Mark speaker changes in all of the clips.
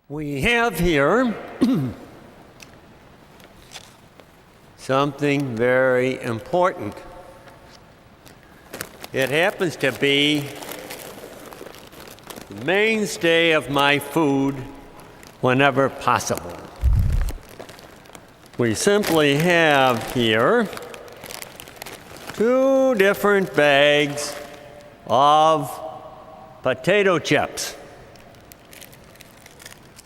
Speaker 1: We have here something very important. It happens to be the mainstay of my food whenever possible. We simply have here 2 different bags of potato chips.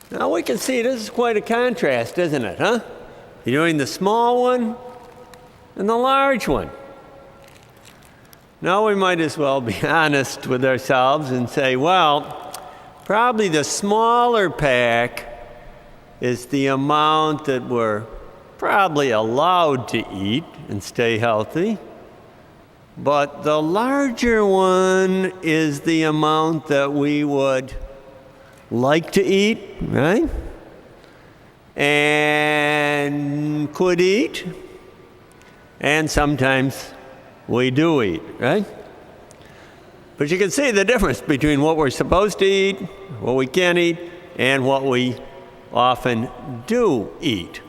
Speaker 1: Now we can see this is quite a contrast, isn't it, huh? You're doing the small one and the large one. Now we might as well be honest with ourselves and say, well, probably the smaller pack is the amount that we're probably allowed to eat and stay healthy. But the larger one is the amount that we would like to eat, right? And could eat. And sometimes we do eat, right? But you can see the difference between what we're supposed to eat, what we can eat, and what we often do eat.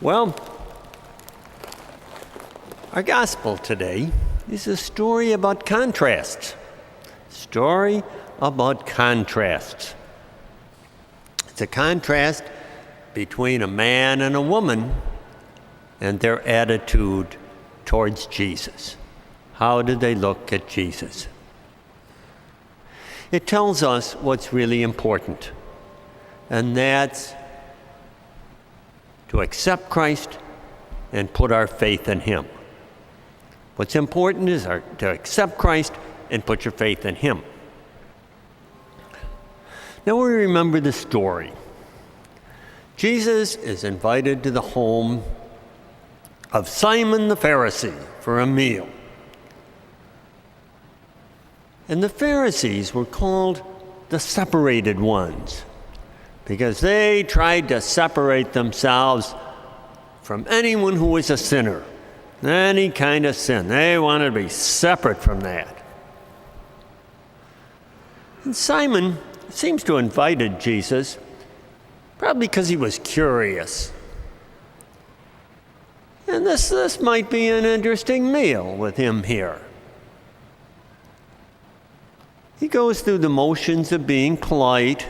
Speaker 1: Well, our gospel today is a story about contrasts. Story about contrasts. It's a contrast between a man and a woman and their attitude towards Jesus. How did they look at Jesus? It tells us what's really important, and that's to accept Christ and put our faith in Him. What's important is to accept Christ and put your faith in Him. Now we remember the story. Jesus is invited to the home of Simon the Pharisee for a meal. And the Pharisees were called the separated ones because they tried to separate themselves from anyone who was a sinner, any kind of sin. They wanted to be separate from that. And Simon seems to have invited Jesus, probably because he was curious. And this might be an interesting meal with him here. He goes through the motions of being polite,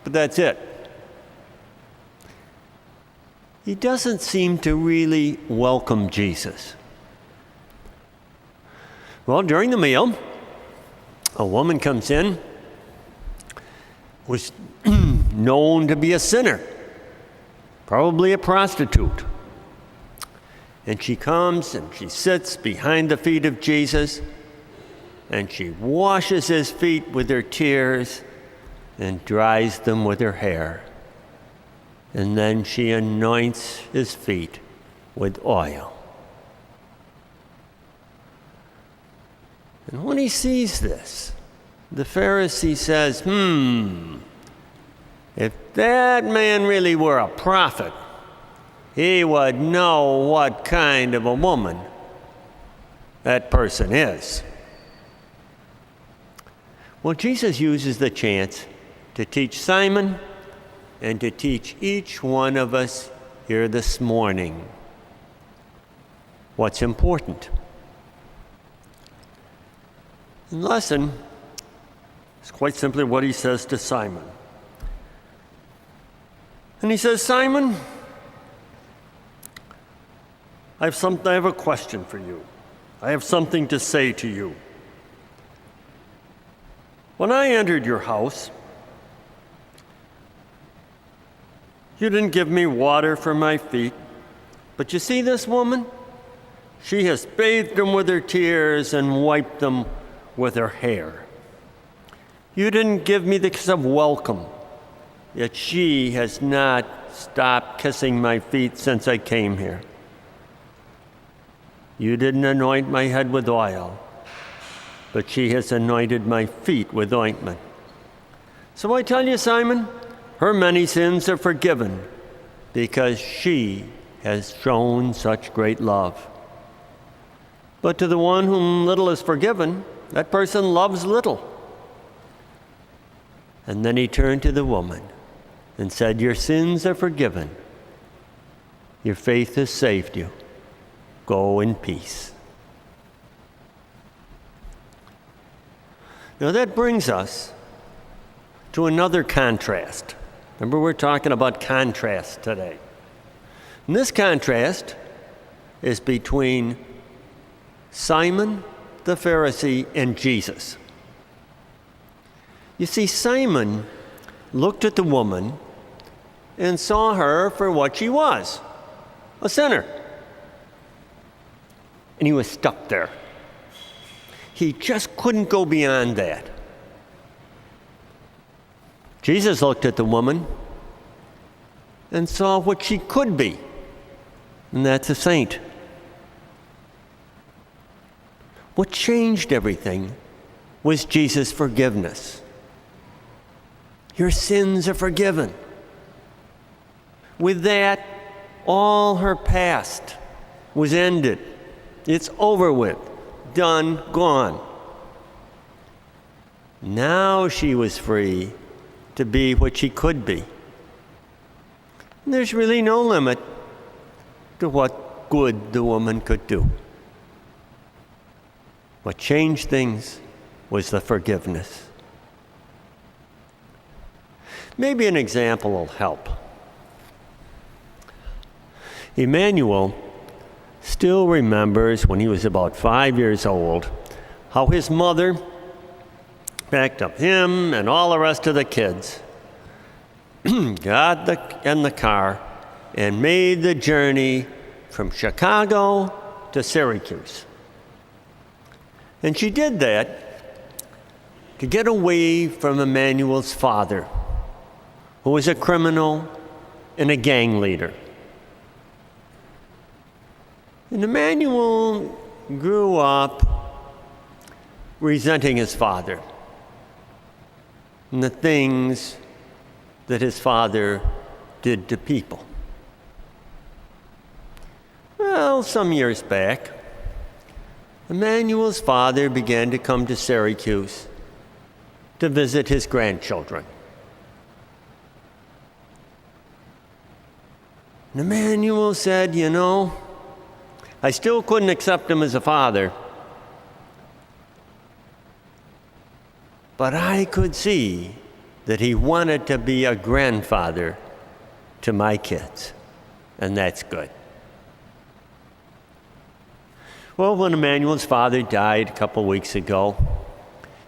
Speaker 1: but that's it. He doesn't seem to really welcome Jesus. Well, during the meal, a woman comes in, was known to be a sinner, probably a prostitute. And she comes and she sits behind the feet of Jesus and she washes his feet with her tears and dries them with her hair. And then she anoints his feet with oil. And when he sees this, the Pharisee says, if that man really were a prophet, he would know what kind of a woman that person is. Well, Jesus uses the chance to teach Simon and to teach each one of us here this morning what's important. The lesson is quite simply what he says to Simon. And he says, Simon, I have a question for you. I have something to say to you. When I entered your house, you didn't give me water for my feet, but you see this woman? She has bathed them with her tears and wiped them with her hair. You didn't give me the kiss of welcome, yet she has not stopped kissing my feet since I came here. You didn't anoint my head with oil, but she has anointed my feet with ointment. So I tell you, Simon, her many sins are forgiven because she has shown such great love. But to the one whom little is forgiven, that person loves little. And then he turned to the woman and said, "Your sins are forgiven. Your faith has saved you. Go in peace." Now that brings us to another contrast. Remember, we're talking about contrast today. And this contrast is between Simon the Pharisee and Jesus. You see, Simon looked at the woman and saw her for what she was, a sinner. And he was stuck there. He just couldn't go beyond that. Jesus looked at the woman and saw what she could be, and that's a saint. What changed everything was Jesus' forgiveness. Your sins are forgiven. With that, all her past was ended. It's over with, done, gone. Now she was free to be what she could be. And there's really no limit to what good the woman could do. What changed things was the forgiveness. Maybe an example will help. Emmanuel still remembers when he was about 5 years old how his mother packed up him and all the rest of the kids, got in the car, and made the journey from Chicago to Syracuse. And she did that to get away from Emmanuel's father, who was a criminal and a gang leader. And Emmanuel grew up resenting his father and the things that his father did to people. Well, some years back, Emmanuel's father began to come to Syracuse to visit his grandchildren. And Emmanuel said, I still couldn't accept him as a father, but I could see that he wanted to be a grandfather to my kids, and that's good. Well, when Emmanuel's father died a couple weeks ago,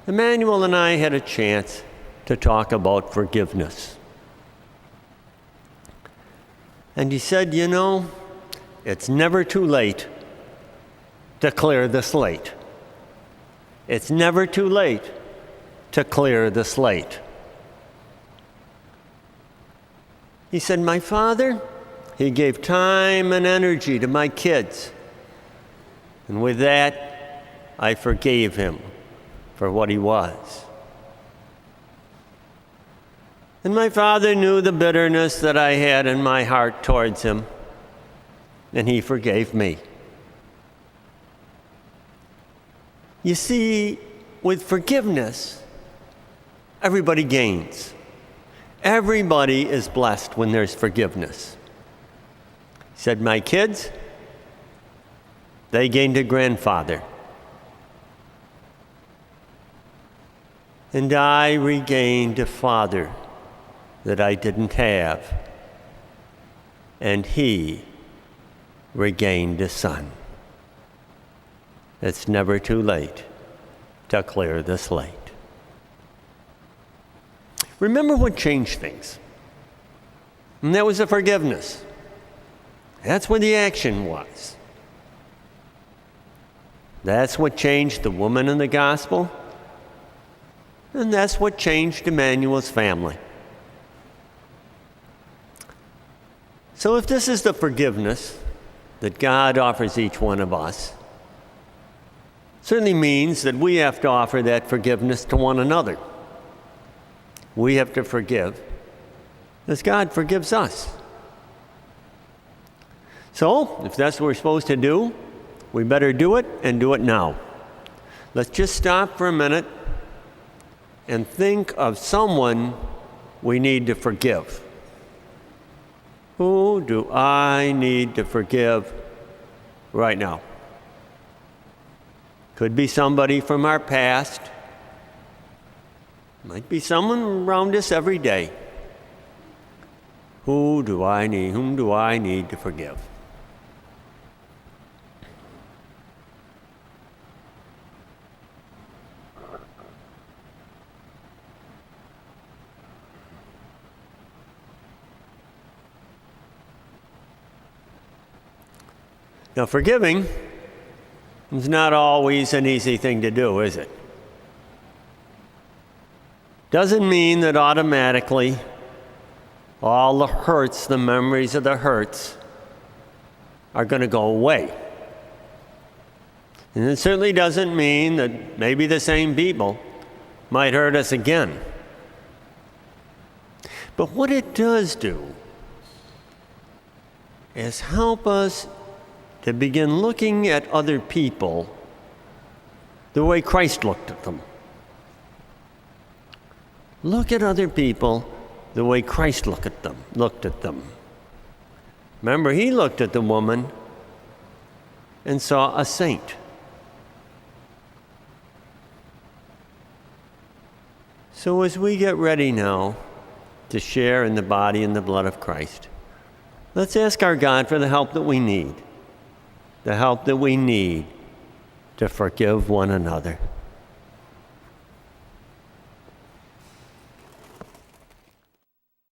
Speaker 1: Emmanuel and I had a chance to talk about forgiveness. And he said, it's never too late to clear the slate. It's never too late to clear the slate. He said, my father, he gave time and energy to my kids. And with that, I forgave him for what he was. And my father knew the bitterness that I had in my heart towards him, and he forgave me. You see, with forgiveness, everybody gains. Everybody is blessed when there's forgiveness. He said, my kids, they gained a grandfather. And I regained a father that I didn't have. And he regained a son. It's never too late to clear the slate. Remember what changed things. And that was the forgiveness. That's where the action was. That's what changed the woman in the gospel. And that's what changed Emmanuel's family. So if this is the forgiveness that God offers each one of us, certainly means that we have to offer that forgiveness to one another. We have to forgive as God forgives us. So, if that's what we're supposed to do, we better do it and do it now. Let's just stop for a minute and think of someone we need to forgive. Who do I need to forgive right now? Could be somebody from our past. Might be someone around us every day. Whom do I need to forgive? Now, forgiving is not always an easy thing to do, is it? Doesn't mean that automatically all the hurts, the memories of the hurts, are going to go away. And it certainly doesn't mean that maybe the same people might hurt us again. But what it does do is help us to begin looking at other people the way Christ looked at them. Look at other people the way Christ looked at them. Remember, he looked at the woman and saw a saint. So as we get ready now to share in the body and the blood of Christ, let's ask our God for the help that we need. The help that we need to forgive one another.